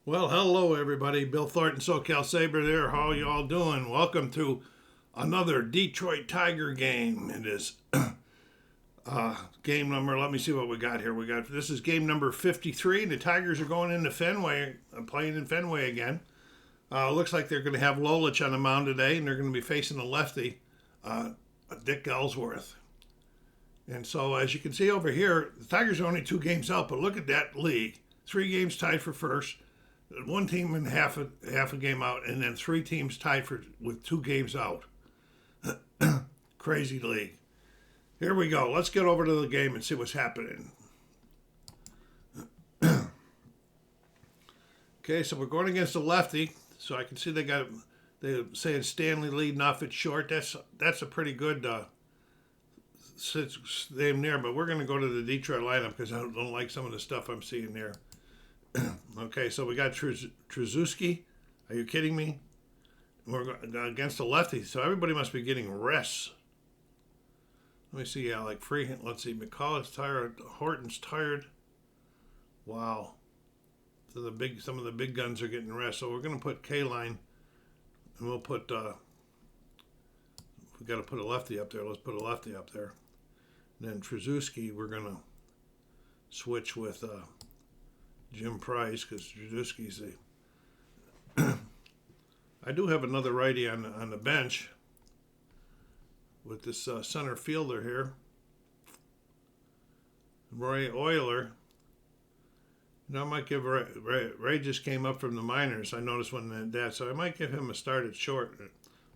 Well, hello everybody. Bill Thornton, SoCal Sabre there. How y'all doing? Welcome to another Detroit Tiger game. It is game number. Let me see what we got here. This is game number 53. The Tigers are going into Fenway, playing in Fenway again. Looks like they're going to have Lolich on the mound today, and they're going to be facing a lefty, Dick Ellsworth. And so, as you can see over here, the Tigers are only 2 games out, but look at that league. 3 games tied for first. 1 team in half a game out, and then 3 teams tied with 2 games out. Crazy league. Here we go. Let's get over to the game and see what's happening. Okay, so we're going against a lefty. So I can see they're saying Stanley leading off at short. That's a pretty good name there. But we're going to go to the Detroit lineup because I don't like some of the stuff I'm seeing there. Okay, so we got Trzuski. Are you kidding me? We're against a lefty, so everybody must be getting rests. Let me see. Yeah, like Freehand. Let's see. McCullough's tired. Horton's tired. Wow. So some of the big guns are getting rest. So we're going to put K-line, and we'll put. We got to put a lefty up there. Let's put a lefty up there. And then Trzuski, we're going to switch with. Jim Price, because Trzuski's I do have another righty on the bench with this center fielder here, Roy Euler. I might give Ray just came up from the minors. I noticed when that, so I might give him a start at short.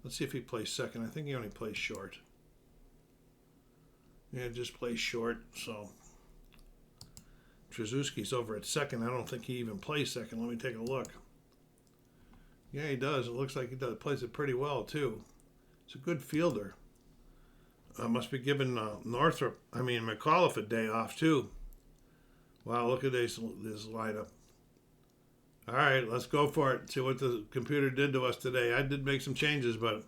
Let's see if he plays second. I think he only plays short. Yeah, just plays short. So. Trzuski's over at second. I don't think he even plays second. Let me take a look. Yeah, he does. It looks like he does. Plays it pretty well, too. It's a good fielder. Must be giving McAuliffe a day off, too. Wow, look at this lineup. All right, let's go for it. See what the computer did to us today. I did make some changes, but it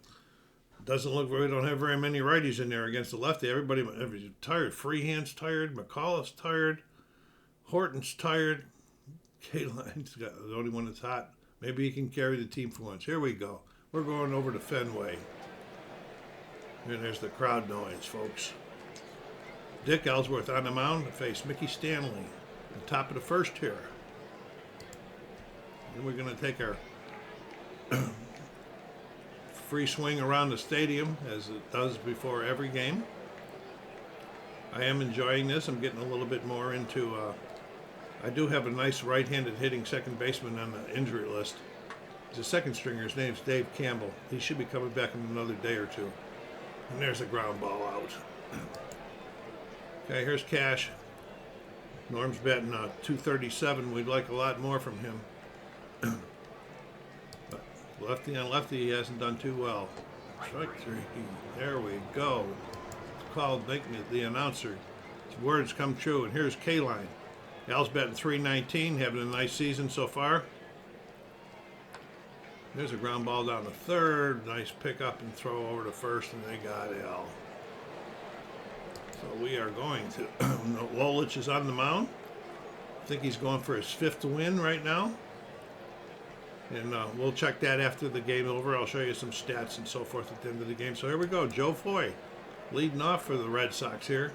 doesn't look we don't have very many righties in there against the lefty. Everybody's tired. Freehand's tired. McAuliffe's tired. Horton's tired. K-Line's got the only one that's hot. Maybe he can carry the team for once. Here we go. We're going over to Fenway. And there's the crowd noise, folks. Dick Ellsworth on the mound to face Mickey Stanley at the top of the first here. And we're going to take our free swing around the stadium as it does before every game. I am enjoying this. I'm getting a little bit more into... I do have a nice right-handed hitting second baseman on the injury list. He's a second stringer. His name's Dave Campbell. He should be coming back in another day or 2. And there's a ground ball out. Okay, here's Cash. Norm's batting 237. We'd like a lot more from him. But lefty on lefty, he hasn't done too well. Strike 3. There we go. It's called making it the announcer. His words come true. And here's K-Line. Al's batting 319, having a nice season so far. There's a ground ball down to third. Nice pick up and throw over to first, and they got Al. So we are going to... Lolich is on the mound. I think he's going for his 5th win right now. And we'll check that after the game over. I'll show you some stats and so forth at the end of the game. So here we go. Joe Foy leading off for the Red Sox here.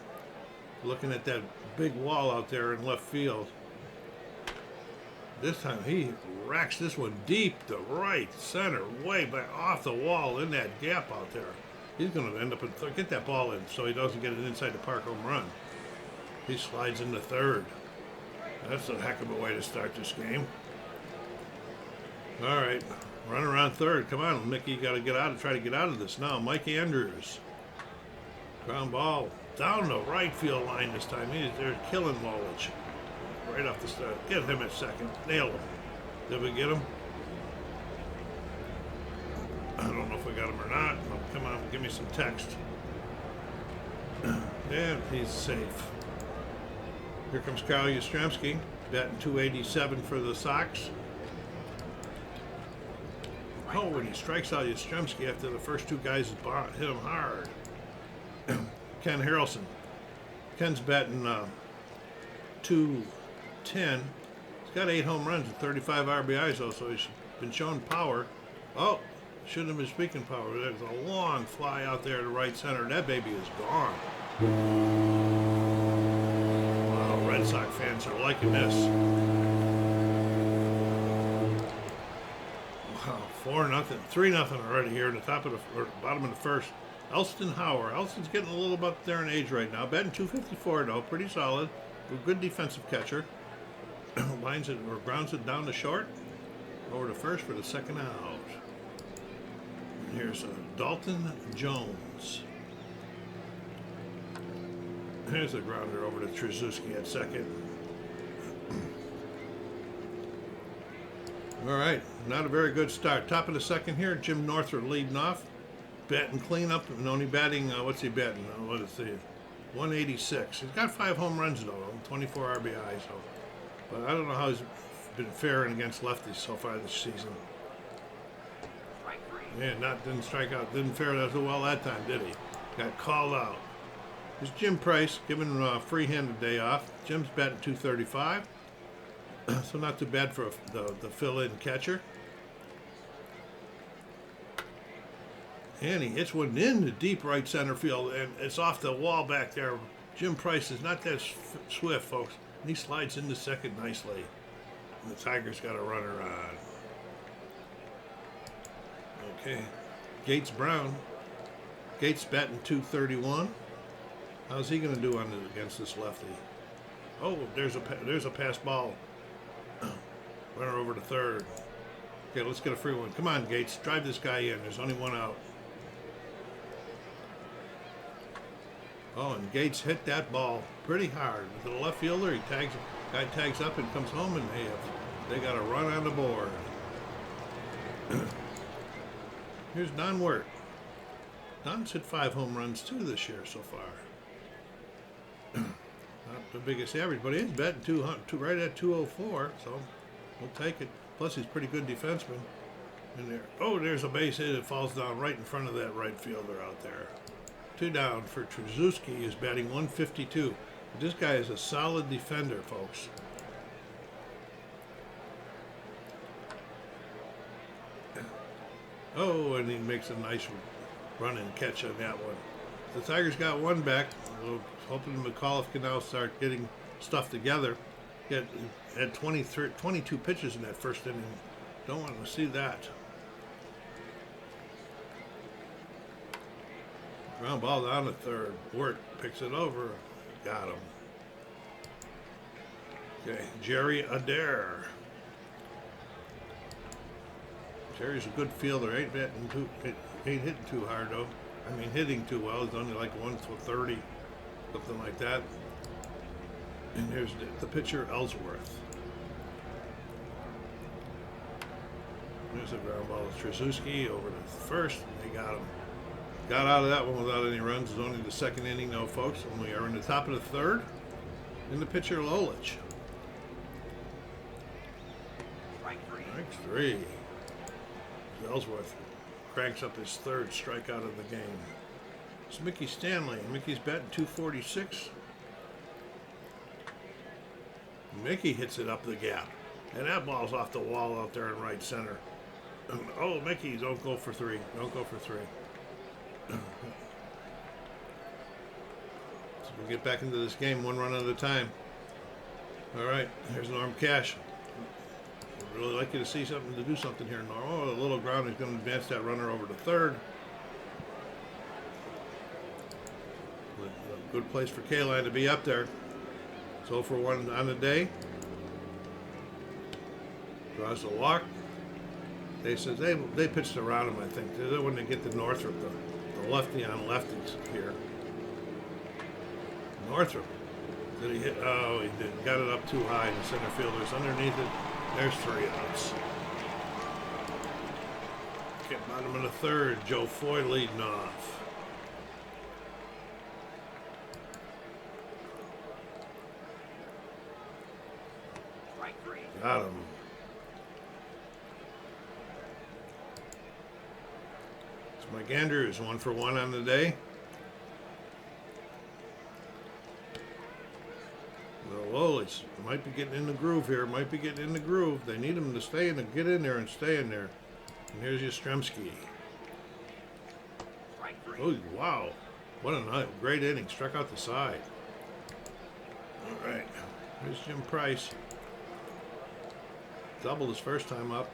Looking at that big wall out there in left field. This time he racks this one deep to right, center, way back off the wall in that gap out there. He's going to end up get that ball in so he doesn't get an inside the park home run. He slides into third. That's a heck of a way to start this game. All right, run around third. Come on, Mickey, you got to try to get out of this now. Mike Andrews. Ground ball. Down the right field line this time. They're killing Lolich. Right off the start. Get him at second. Nailed him. Did we get him? I don't know if we got him or not. Oh, come on, give me some text. And he's safe. Here comes Kyle Yastrzemski, batting 287 for the Sox. Oh, and he strikes out Yastrzemski after the first 2 guys hit him hard. Ken Harrelson. Ken's batting 210. He's got 8 home runs and 35 RBIs, though, so he's been showing power. Oh, shouldn't have been speaking power. There's a long fly out there to right center. That baby is gone. Wow, Red Sox fans are liking this. Wow, 4-0, 3-0 already here in the top of the or bottom of the first. Elston Howard. Elston's getting a little about there in age right now. Batting 254 though, pretty solid. A good defensive catcher. Lines it or grounds it down to short. Over to first for the second out. And here's Dalton Jones. Here's a grounder over to Trzaskowski at second. All right, not a very good start. Top of the second here, Jim Northrup leading off. Batting cleanup, and only batting, what's he batting? What is he? 186. He's got 5 home runs, though, 24 RBIs. So. But I don't know how he's been faring against lefties so far this season. Yeah, didn't strike out, didn't fare that well that time, did he? Got called out. There's Jim Price, giving a free-handed day off. Jim's batting 235. So not too bad for the fill-in catcher. And he hits one in the deep right center field, and it's off the wall back there. Jim Price is not that swift, folks. And he slides into second nicely. And the Tigers got a runner on. Okay. Gates Brown. Gates batting 231. How's he going to do against this lefty? Oh, there's a pass ball. Runner over to third. Okay, let's get a free one. Come on, Gates. Drive this guy in. There's only one out. Oh, and Gates hit that ball pretty hard. To the left fielder, guy tags up and comes home, and they got a run on the board. Here's Don Wirt. Don's hit 5 home runs too this year so far. Not the biggest average, but he's batting right at 204, so we'll take it. Plus, he's a pretty good defenseman in there. Oh, there's a base hit that falls down right in front of that right fielder out there. 2 down for Trzaskowski, who's batting 152. But this guy is a solid defender, folks. Oh, and he makes a nice run and catch on that one. The Tigers got one back. We're hoping McAuliffe can now start getting stuff together. He had 22 pitches in that first inning. Don't want to see that. Ground ball down to third. Wirt picks it over. Got him. Okay, Jerry Adair. Jerry's a good fielder. Ain't hitting too hard though. I mean, hitting too well. He's only like 130, something like that. And here's the pitcher, Ellsworth. There's a ground ball to Trzaskowski over to first. And they got him. Got out of that one without any runs. It's only the second inning, though, folks. And we are in the top of the third. And the pitcher, Lolich. Strike 3. Ellsworth cranks up his third strikeout of the game. It's Mickey Stanley. Mickey's batting 246. Mickey hits it up the gap. And that ball's off the wall out there in right center. Oh, Mickey, don't go for 3. Don't go for 3. So we'll get back into this game 1 run at a time. All right, here's Norm Cash. I'd really like you to see something to do something here, Norm. Oh, the little ground is going to advance that runner over to third. A good place for K-Line to be up there. So for 1 on the day. Draws the walk. They said they pitched around him, I think. They when they get to Northrup, the lefty on lefties here. Northrup. Did he hit? Oh, he did. Got it up too high. The center fielder's underneath it. There's 3 outs. Okay, bottom of the third. Joe Foy leading off. Got him. It's Mike Andrews, 1 for 1 on the day. Lolich might be getting in the groove here. Might be getting in the groove. They need him to stay in, get in there and stay in there. And here's Yastrzemski. Oh, wow. What a great inning. Struck out the side. All right. Here's Jim Price. Doubled his first time up.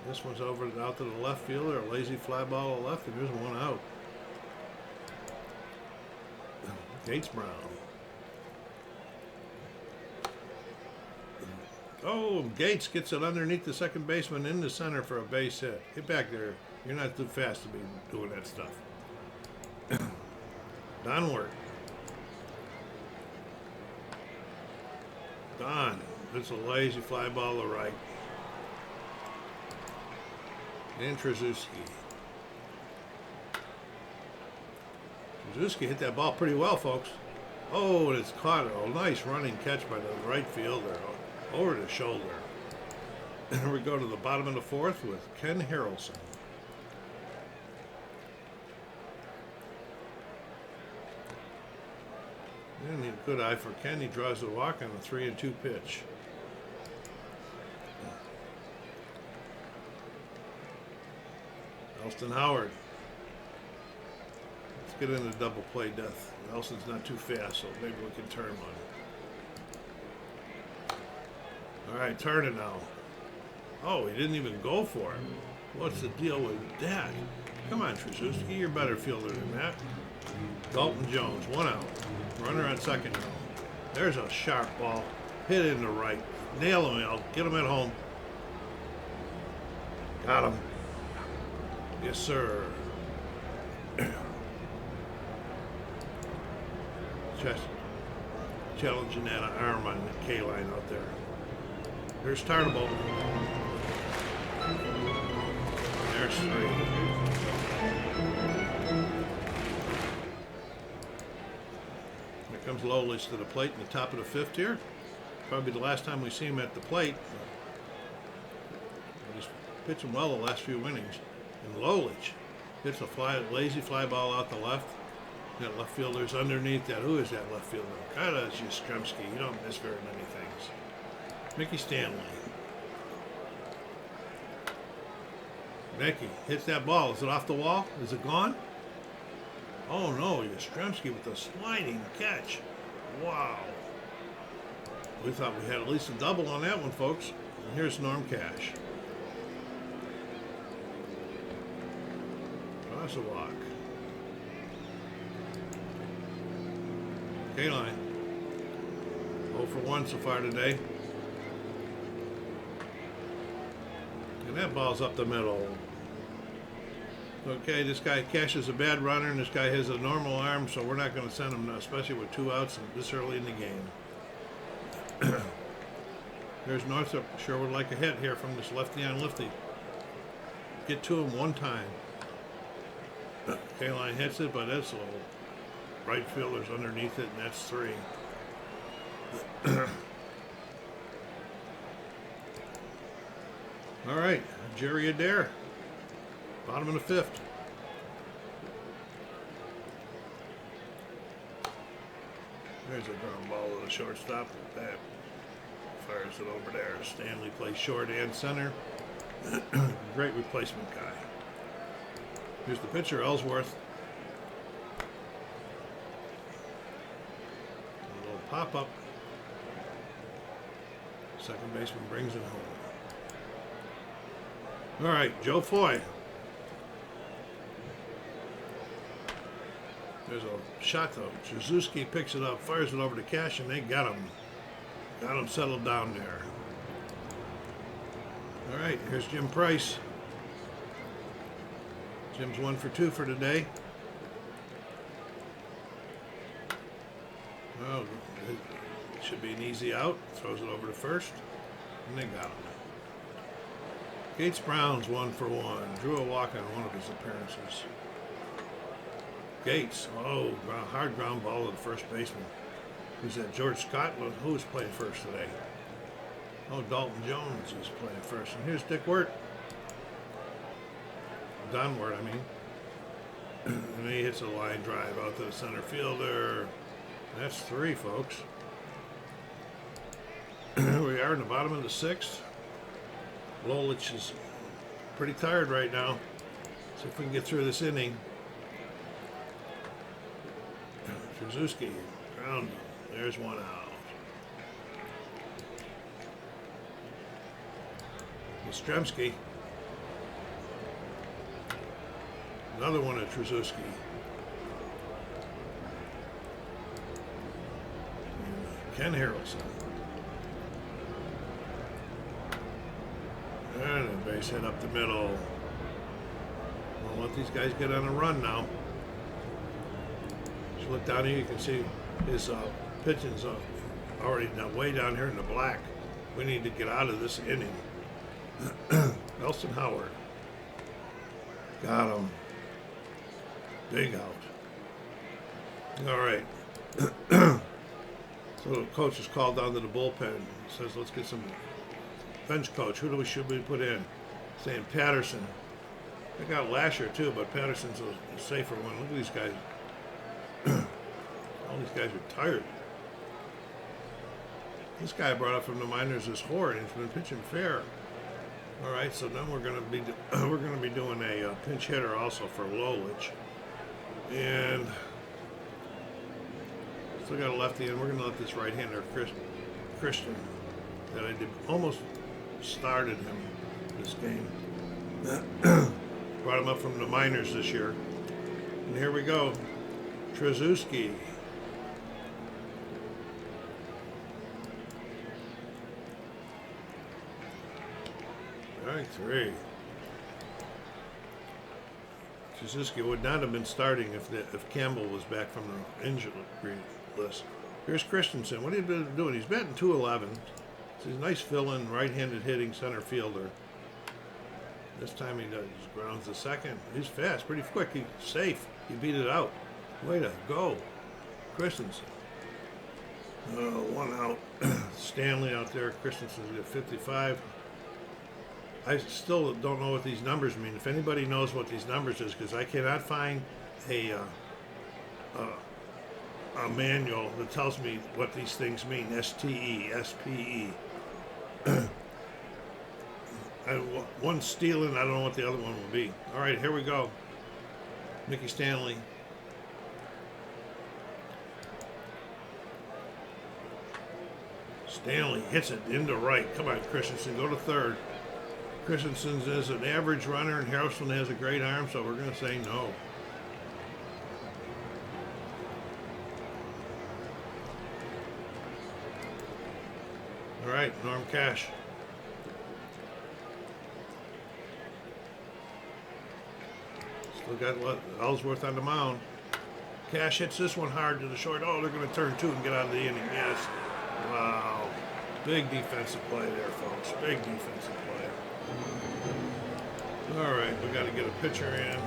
This one's out to the left fielder. A lazy fly ball to left, and there's one out. Gates Brown. Oh, Gates gets it underneath the second baseman in the center for a base hit. Get back there. You're not too fast to be doing that stuff. Donward. Don. It's a lazy fly ball to right. And Trzaskowski. Trzaskowski hit that ball pretty well, folks. Oh, and it's caught. A nice running catch by the right fielder over the shoulder. And we go to the bottom of the fourth with Ken Harrelson. And a good eye for Ken. He draws the walk on a 3-2 pitch. Elston Howard. Let's get into double play death. Elston's not too fast, so maybe we can turn one. All right, turn it now. Oh, he didn't even go for it. What's the deal with that? Come on, Trzaskowski, you're a better fielder than that. Dalton Jones, one out. Runner on second now. There's a sharp ball. Hit it in the right. Nail him out. Get him at home. Got him. Yes, sir. Just challenging that arm on the K line out there. There's Tartable. There's 3. Here comes Lolich to the plate in the top of the 5th here. Probably the last time we see him at the plate. He's pitching well the last few innings. And Lolich hits a lazy fly ball out the left. That left fielder's underneath that. Who is that left fielder? God, it's Yastrzemski. You don't miss very many things. Mickey Stanley. Mickey hits that ball. Is it off the wall? Is it gone? Oh no, Yastrzemski with a sliding catch. Wow. We thought we had at least a double on that one, folks. And here's Norm Cash. Cross a walk. K-line. 0 for 1 so far today. And that ball's up the middle. Okay, this guy Cash is a bad runner, and this guy has a normal arm, so we're not going to send him, especially with 2 outs and this early in the game. There's Northup. Sure would like a hit here from this lefty on lefty. Get to him one time. K-line hits it, but that's a little right fielder's underneath it, and that's 3. All right, Jerry Adair, bottom of the 5th. There's a ground ball to the shortstop. That fires it over there. Stanley plays short and center. Great replacement guy. Here's the pitcher, Ellsworth. A little pop-up. Second baseman brings it home. All right, Joe Foy. There's a shot, though. Trzaskowski picks it up, fires it over to Cash, and they got him. Got him settled down there. All right, here's Jim Price. Jim's 1 for 2 for today. Well, it should be an easy out. Throws it over to first, and they got him. Gates Brown's 1 for 1. Drew a walk on one of his appearances. Gates, hard ground ball to the first baseman. Who's that? George Scott? Who's playing first today? Oh, Dalton Jones is playing first. And here's Dick Wirt. Donward, I mean. And he hits a line drive out to the center fielder. That's 3, folks. We are in the bottom of the 6th. Lolich is pretty tired right now. See if we can get through this inning. Trzaskowski, ground. There's 1 out. Yastrzemski. Another one at Trzaskowski. Ken Harrelson. And a base hit up the middle. We'll let these guys get on a run now. Just look down here, you can see his pitching's already way down here in the black. We need to get out of this inning. Nelson Howard. Got him. Big out. All right. So the coach is called down to the bullpen. He says, let's get some bench coach. Who should we put in? Saying Patterson. They got Lasher too, but Patterson's a safer one. Look at these guys. All these guys are tired. This guy brought up from the minors is Horde. He's been pitching fair. All right, so then we're gonna be doing a pinch hitter also for Lolich, and still got a lefty, and we're gonna let this right-hander Christian that I did almost started him this game. Brought him up from the minors this year, and here we go, Trzaskowski. Strike 3. Trzaskowski would not have been starting if Campbell was back from the injury list. Here's Christensen. What have you been doing? He's batting .211. He's a nice fill-in, right-handed hitting center fielder. This time he does grounds to second. He's fast, pretty quick. He's safe. He beat it out. Way to go, Christensen. 1 out. Stanley out there. Christensen's got 55. I still don't know what these numbers mean. If anybody knows what these numbers is, because I cannot find a manual that tells me what these things mean. STE, SPE. One's stealing. I don't know what the other one will be. All right, here we go. Mickey Stanley. Stanley hits it into right. Come on, Christensen, go to third. Christensen is an average runner, and Harrelson has a great arm, so we're going to say no. All right, Norm Cash. Still got Ellsworth on the mound. Cash hits this one hard to the short. Oh, they're going to turn 2 and get out of the inning. Yes. Wow. Big defensive play there, folks. Big defensive play. All right, we got to get a pitcher in.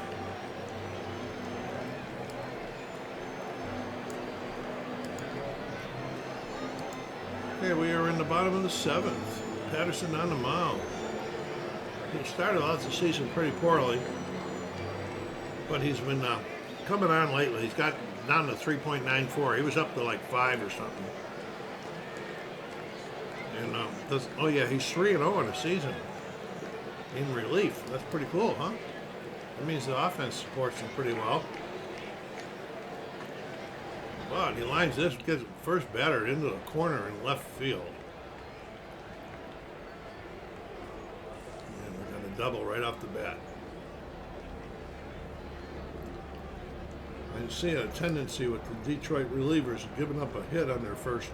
Okay, we are in the bottom of the 7th. Patterson on the mound. He started out the season pretty poorly, but he's been coming on lately. He's got down to 3.94. He was up to like 5 or something. And oh yeah, he's 3-0 in the season. In relief. That's pretty cool, huh? That means the offense supports him pretty well. But he lines this, gets first batter into the corner in left field. And we got a double right off the bat. I see a tendency with the Detroit relievers giving up a hit on their first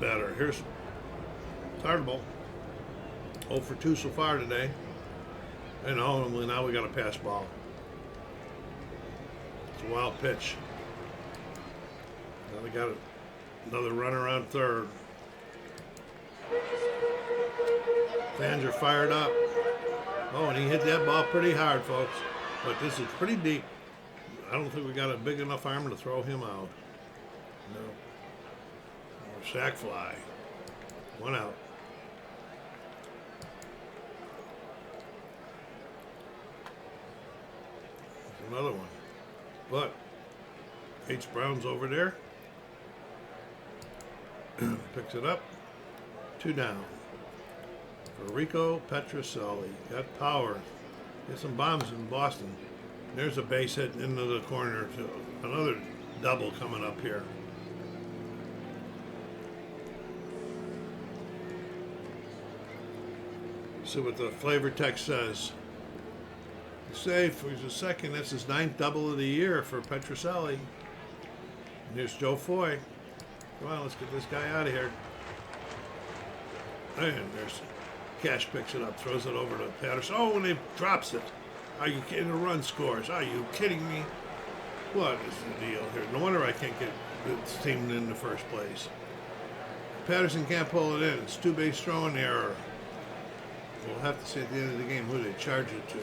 batter. Here's Tarbell. 0 for 2 so far today. And only now we got a pass ball. It's a wild pitch. Now we got another runner on third. Fans are fired up. Oh, and he hit that ball pretty hard, folks. But this is pretty deep. I don't think we got a big enough arm to throw him out. No. Sack fly. 1 out. Another one. But H. Brown's over there. Picks it up. 2 down. For Rico Petrocelli. Got power. Get some bombs in Boston. There's a base hit into the corner. Another double coming up here. See what the flavor text says. Safe. He's a second. That's his 9th double of the year for Petrocelli. And here's Joe Foy. Come on, let's get this guy out of here. And there's Cash picks it up, throws it over to Patterson. Oh, and he drops it. Are you kidding? The run scores. Are you kidding me? What is the deal here? No wonder I can't get this team in the first place. Patterson can't pull it in. It's 2-base throwing error. We'll have to see at the end of the game who they charge it to.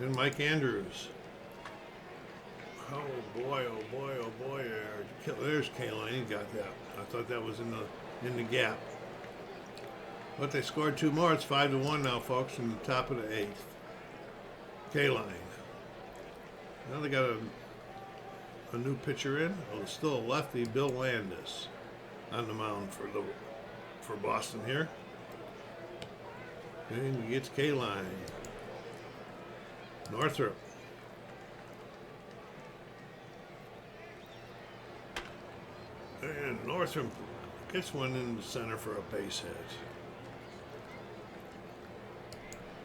And Mike Andrews. Oh boy, oh boy, oh boy. There's Kaline. He got that. I thought that was in the gap. But they scored 2 more. It's 5-1 now, folks, in the top of the 8th. Kaline. Now they got a new pitcher in. Oh, there's still a lefty, Bill Landis, on the mound for Boston here. And he gets Kaline. Northrop. And Northrop gets one in the center for a base hit.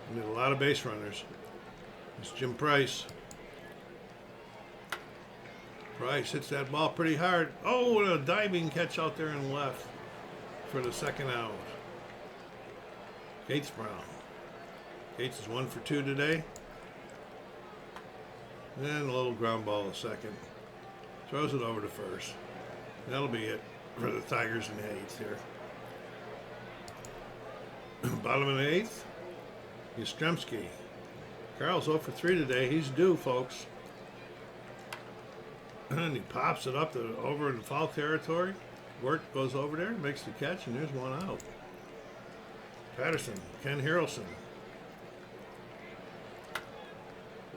We need a lot of base runners. It's Jim Price. Price hits that ball pretty hard. Oh, and a diving catch out there in left for the second out. Gates Brown. Gates is 1 for 2 today. And a little ground ball to second. Throws it over to first. That'll be it for the Tigers in the 8th here. Bottom of the 8th. Yastrzemski. Carl's 0 for 3 today. He's due, folks. And he pops it up over in foul territory. Wirt goes over there, makes the catch, and there's one out. Patterson, Ken Harrelson.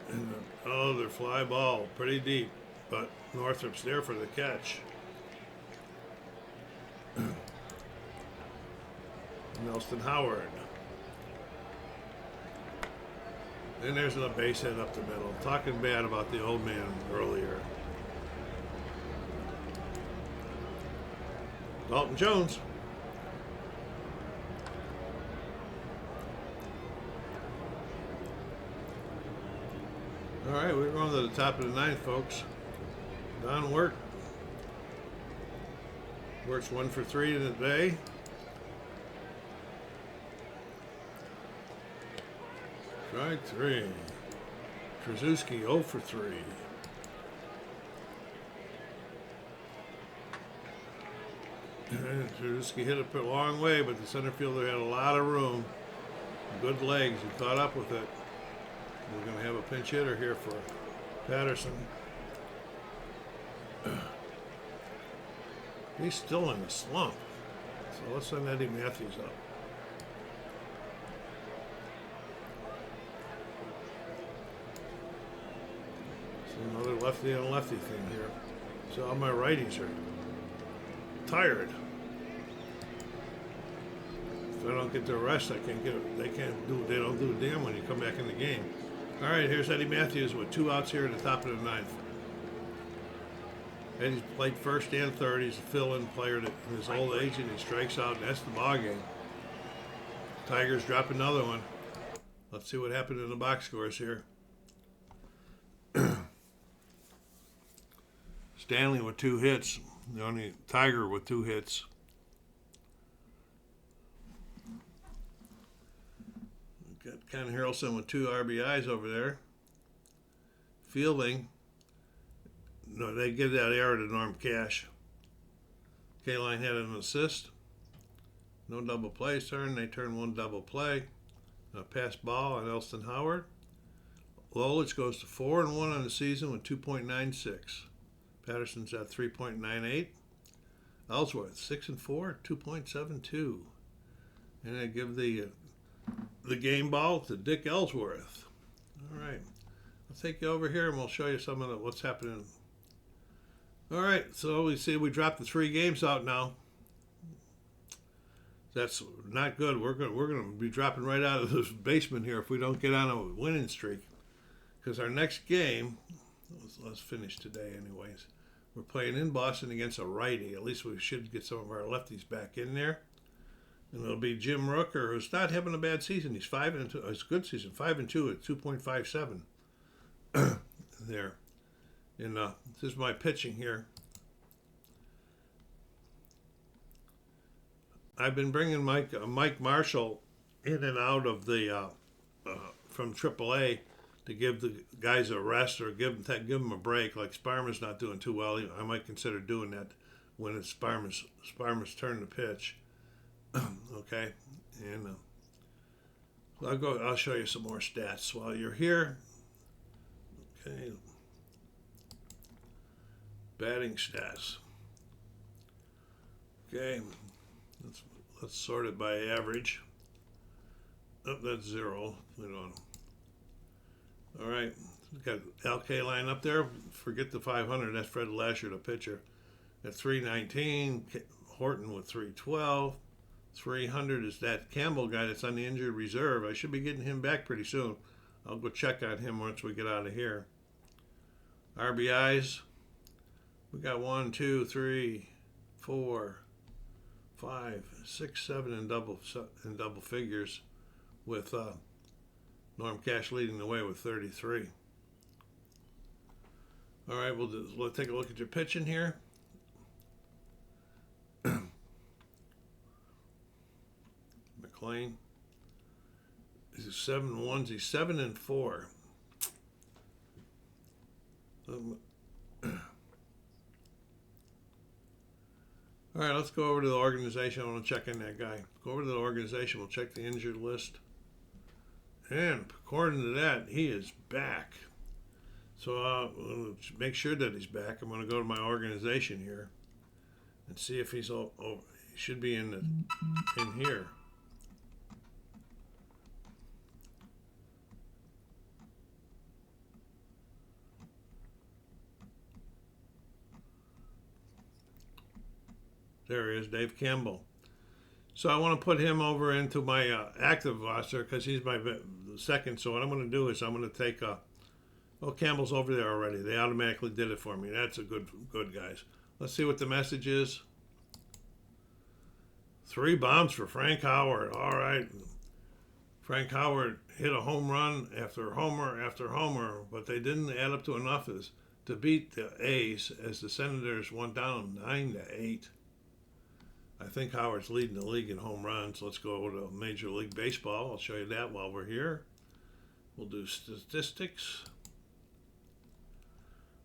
And their fly ball, pretty deep, but Northrop's there for the catch. Nelson Howard. And there's a base hit up the middle. Talking bad about the old man earlier. Dalton Jones. All right, we're going to the top of the 9th, folks. Don Wirt. Wirt's 1 for 3 today. Strike 3. Trzaskowski 0 for 3. And Trzaskowski hit it a long way, but the center fielder had a lot of room. Good legs. He caught up with it. We're going to have a pinch hitter here for Patterson. He's still in a slump. So let's send Eddie Matthews up. So another lefty and lefty thing here. So all my righties are tired. If I don't get the rest, I can't get it. They don't do a damn when you come back in the game. All right, here's Eddie Matthews with 2 outs here at the top of the 9th. Eddie's played first and third. He's a fill-in player in his old age, and he strikes out, and that's the ball game. Tigers drop another one. Let's see what happened in the box scores here. Stanley with 2 hits. The only Tiger with 2 hits. Got Ken Harrelson with 2 RBIs over there. Fielding. No, they give that error to Norm Cash. Kaline had an assist. No double plays turn. They turn 1 double play. A pass ball on Elston Howard. Lolich goes to 4-1 on the season with 2.96. Patterson's at 3.98. Ellsworth 6-4, 2.72. And I give the game ball to Dick Ellsworth. All right. I'll take you over here and we'll show you some of what's happening. All right. So we see we dropped the 3 games out now. That's not good. We're gonna be dropping right out of this basement here if we don't get on a winning streak. Because our next game, let's finish today anyways. We're playing in Boston against a righty. At least we should get some of our lefties back in there. And it'll be Jim Rooker, who's not having a bad season. He's 5-2. It's a good season. 5-2 at 2.57 there. And this is my pitching here. I've been bringing Mike Marshall in and out of the from AAA to give the guys a rest or give them a break. Like Sparmer's not doing too well. I might consider doing that when it's Sparmer's turn to pitch. Okay, and I'll show you some more stats while you're here. Okay, batting stats. Okay, let's sort it by average. Oh, that's 0. We don't. All right, we've got LK line up there. Forget the 500. That's Fred Lasher, the pitcher. At 319, Horton with 312. 300 is that Campbell guy that's on the injured reserve. I should be getting him back pretty soon. I'll go check on him once we get out of here. RBIs, we got 1, 2, 3, 4, 5, 6, 7 in double figures, with Norm Cash leading the way with 33. All right, we'll take a look at your pitching here. McLean. This is 7-1. He's 7-4. All right, let's go over to the organization. I want to check in that guy. Go over to the organization. We'll check the injured list. And according to that, he is back. So make sure that he's back. I'm going to go to my organization here and see if he's he should be in here. There he is, Dave Campbell. So I want to put him over into my active roster because he's my second. So what I'm going to do is I'm going to take Campbell's over there already. They automatically did it for me. That's a good guys. Let's see what the message is. 3 bombs for Frank Howard. All right. Frank Howard hit a home run after homer after homer, but they didn't add up to enough to beat the A's as the Senators went down 9-8. I think Howard's leading the league in home runs. Let's go over to Major League Baseball. I'll show you that while we're here. We'll do statistics.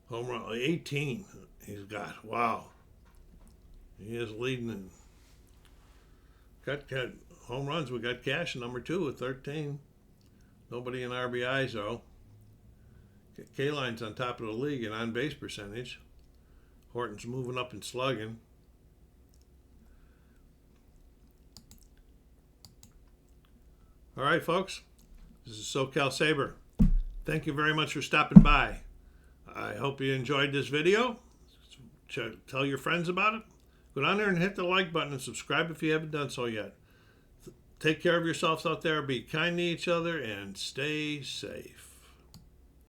Home run 18 he's got. Wow. He is leading in. Got home runs. We got Cash number 2 with 13. Nobody in RBIs though. K-Line's on top of the league in on-base percentage. Horton's moving up in slugging. All right, folks. This is SoCal Saber. Thank you very much for stopping by. I hope you enjoyed this video. Tell your friends about it. Go down there and hit the like button and subscribe if you haven't done so yet. Take care of yourselves out there. Be kind to each other and stay safe.